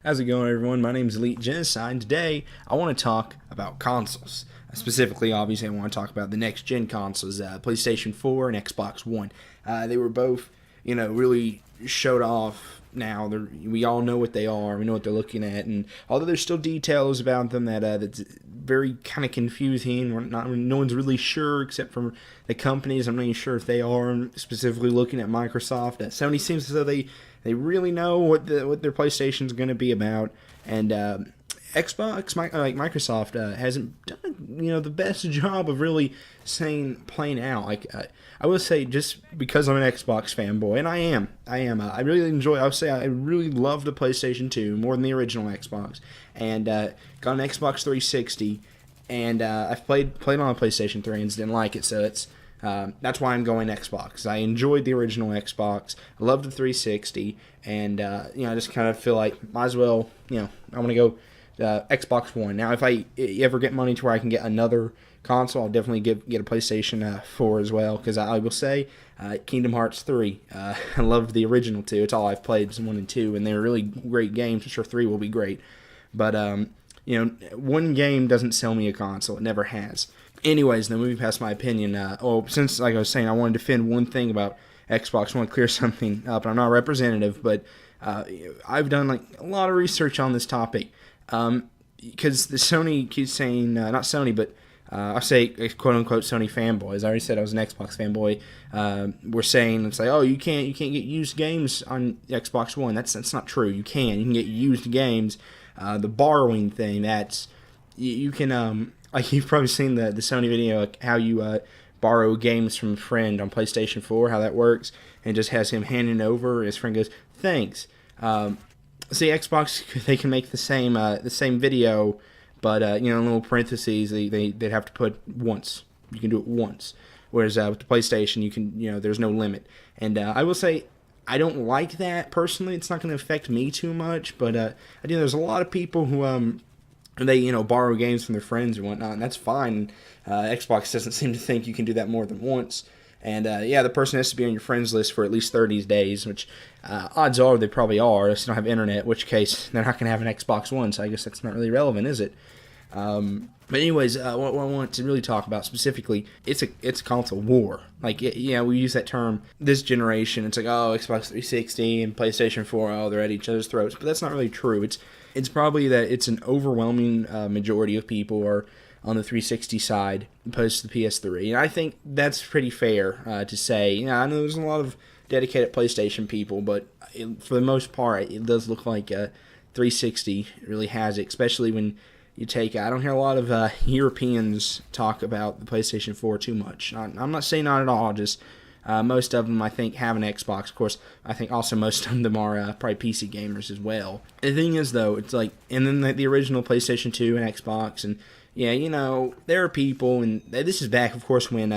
How's it going, everyone? My name is Elite Genocide, and today I want to talk about consoles. Specifically, obviously, I want to talk about the next-gen consoles, PlayStation 4 and Xbox One. They were both, really showed off now. We all know what they are. We know what they're looking at, and although there's still details about them that's very kind of confusing, no one's really sure except for the companies. I'm not even sure if they are specifically looking at Microsoft. Sony seems as though they really know what their PlayStation's going to be about, and Xbox, Microsoft, hasn't done the best job of really playing out. I will say, just because I'm an Xbox fanboy, and I am. I really enjoy. I would say I really love the PlayStation 2 more than the original Xbox, and got an Xbox 360, and I've played on a PlayStation 3 and didn't like it, so it's. That's why I'm going Xbox. I enjoyed the original Xbox. I loved the 360, and I just kind of feel like might as well. I want to go Xbox One. Now, if I ever get money to where I can get another console, I'll definitely get a PlayStation 4 as well. Because I will say, Kingdom Hearts 3. I loved the original 2. It's all I've played, 1 and 2, and they're really great games. I'm sure 3 will be great, but one game doesn't sell me a console. It never has. Anyways, then moving past my opinion, since, like I was saying, I want to defend one thing about Xbox. I want to clear something up. I'm not representative, but I've done a lot of research on this topic. Because the Sony keeps saying, not Sony, but I say quote-unquote Sony fanboys. I already said I was an Xbox fanboy. We're saying, it's like, oh, you can't get used games on Xbox One. That's not true. You can get used games. The borrowing thing, you can... you've probably seen the Sony video, how you borrow games from a friend on PlayStation 4, how that works, and just has him handing over. His friend goes, "Thanks." See, Xbox, they can make the same video, but in little parentheses, they'd have to put once. You can do it once, whereas with the PlayStation, you can there's no limit. And I will say, I don't like that personally. It's not going to affect me too much, but I think there's a lot of people who they borrow games from their friends and whatnot, and that's fine. Xbox doesn't seem to think you can do that more than once. And the person has to be on your friends list for at least 30 days, which odds are they probably are. If they don't have internet, in which case they're not going to have an Xbox One, so I guess that's not really relevant, is it? But anyways, what I want to really talk about specifically, it's a console war. We use that term this generation. It's like, oh, Xbox 360 and PlayStation 4, oh, they're at each other's throats. But that's not really true. It's probably that it's an overwhelming majority of people are on the 360 side opposed to the PS3. And I think that's pretty fair to say. I know there's a lot of dedicated PlayStation people, but for the most part, it does look like 360 really has it, especially when you take... I don't hear a lot of Europeans talk about the PlayStation 4 too much. I'm not saying not at all, just most of them, I think, have an Xbox. Of course, I think also most of them are probably PC gamers as well. The thing is, though, it's like... And then the original PlayStation 2 and Xbox, and there are people, and this is back, of course, when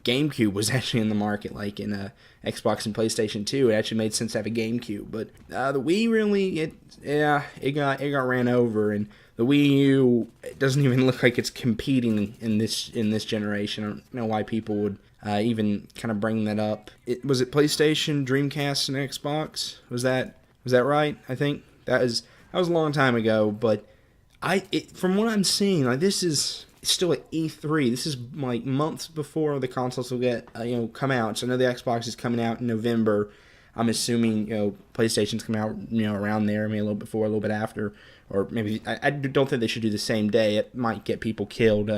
GameCube was actually in the market, like in Xbox and PlayStation 2. It actually made sense to have a GameCube, but the Wii really, it got ran over, and the Wii U, it doesn't even look like it's competing in this generation. I don't know why people would even kind of bring that up. Was it PlayStation, Dreamcast, and Xbox? Was that right? I think that was a long time ago, but from what I'm seeing, this is still at E3. This is months before the consoles will get come out. So I know the Xbox is coming out in November. I'm assuming PlayStation's coming out around there, maybe a little before, a little bit after, or maybe I don't think they should do the same day. It might get people killed.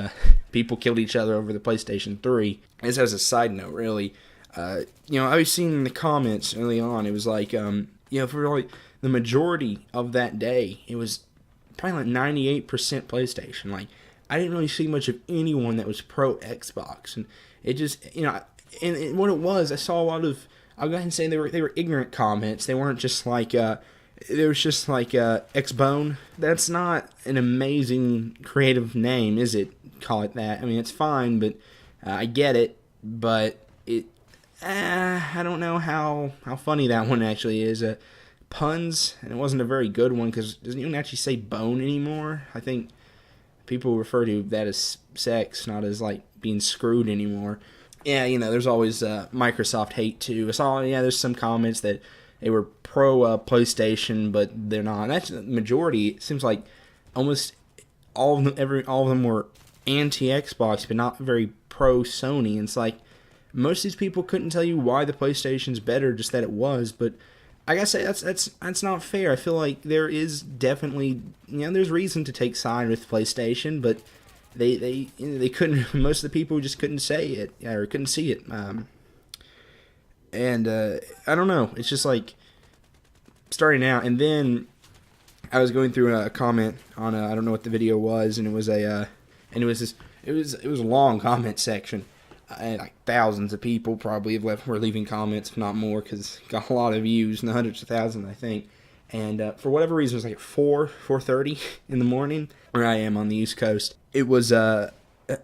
People killed each other over the PlayStation 3. As a side note, really, I was seeing in the comments early on. It was like for the majority of that day, it was probably 98% PlayStation. I didn't really see much of anyone that was pro Xbox, and it just and what it was, I saw a lot of, I'll go ahead and say they were ignorant comments. They weren't just there was just Xbone. That's not an amazing creative name, is it? Call it that. I mean, it's fine, but I get it, but I don't know how funny that one actually is. Puns, and it wasn't a very good one, because it doesn't even actually say bone anymore. I think people refer to that as sex, not as being screwed anymore. There's always Microsoft hate too. I saw, there's some comments that they were pro PlayStation, but they're not. And that's the majority. It seems like almost all of them were anti Xbox, but not very pro Sony. And it's like most of these people couldn't tell you why the PlayStation's better, just that it was. But I gotta say that's not fair. I feel like there is definitely there's reason to take side with PlayStation, but they couldn't. Most of the people just couldn't say it or couldn't see it. And I don't know. It's just like starting out, and then I was going through a comment on I don't know what the video was, and it was a long comment section. And like thousands of people probably were leaving comments, if not more, because it got a lot of views, in the hundreds of thousands, I think. And for whatever reason, it was like 4:30 in the morning where I am on the East Coast. It was oh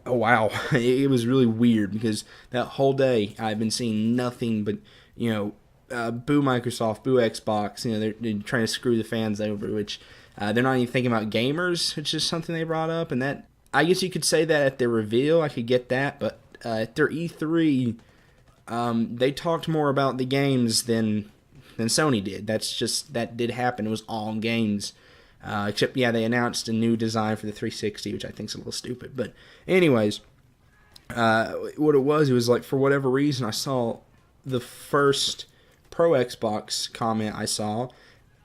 wow, it was really weird because that whole day I've been seeing nothing but boo Microsoft, boo Xbox. They're trying to screw the fans over, which they're not even thinking about gamers, which is something they brought up. And that, I guess you could say that at their reveal, I could get that, but at their E3, they talked more about the games than Sony did. That did happen. It was all games. Except, they announced a new design for the 360, which I think is a little stupid. But anyways, what it was like, for whatever reason, I saw the first pro Xbox comment I saw,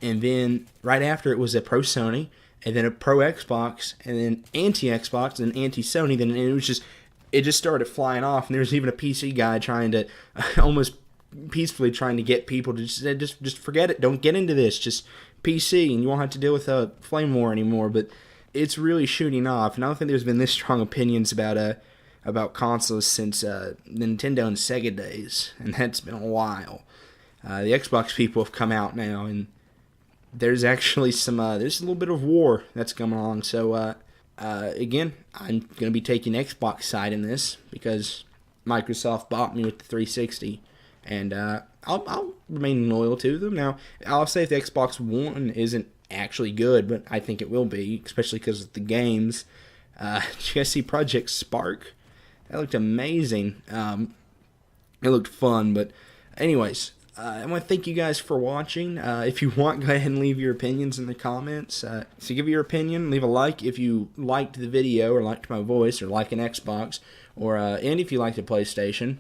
and then right after it was a pro Sony, and then a pro Xbox, and then anti-Xbox, and anti-Sony, then it just started flying off, and there was even a PC guy trying to, almost peacefully trying to get people to just forget it, don't get into this, just PC, and you won't have to deal with a flame war anymore. But it's really shooting off, and I don't think there's been this strong opinions about consoles since Nintendo and Sega days, and that's been a while. The Xbox people have come out now, and there's actually there's a little bit of war that's coming along. So again, I'm going to be taking Xbox side in this because Microsoft bought me with the 360, and I'll remain loyal to them. Now, I'll say if the Xbox One isn't actually good, but I think it will be, especially because of the games. Did you guys see Project Spark? That looked amazing. It looked fun, but anyways, I want to thank you guys for watching. If you want, go ahead and leave your opinions in the comments. So give your opinion, leave a like if you liked the video or liked my voice or like an Xbox, or and if you liked the PlayStation,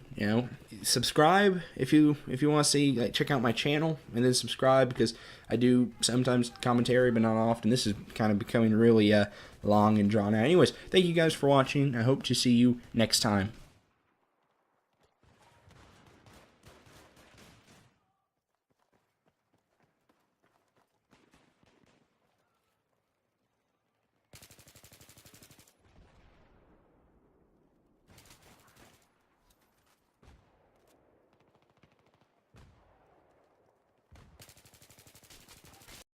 subscribe if you want to see, check out my channel, and then subscribe because I do sometimes commentary, but not often. This is kind of becoming really long and drawn out. Anyways, thank you guys for watching. I hope to see you next time.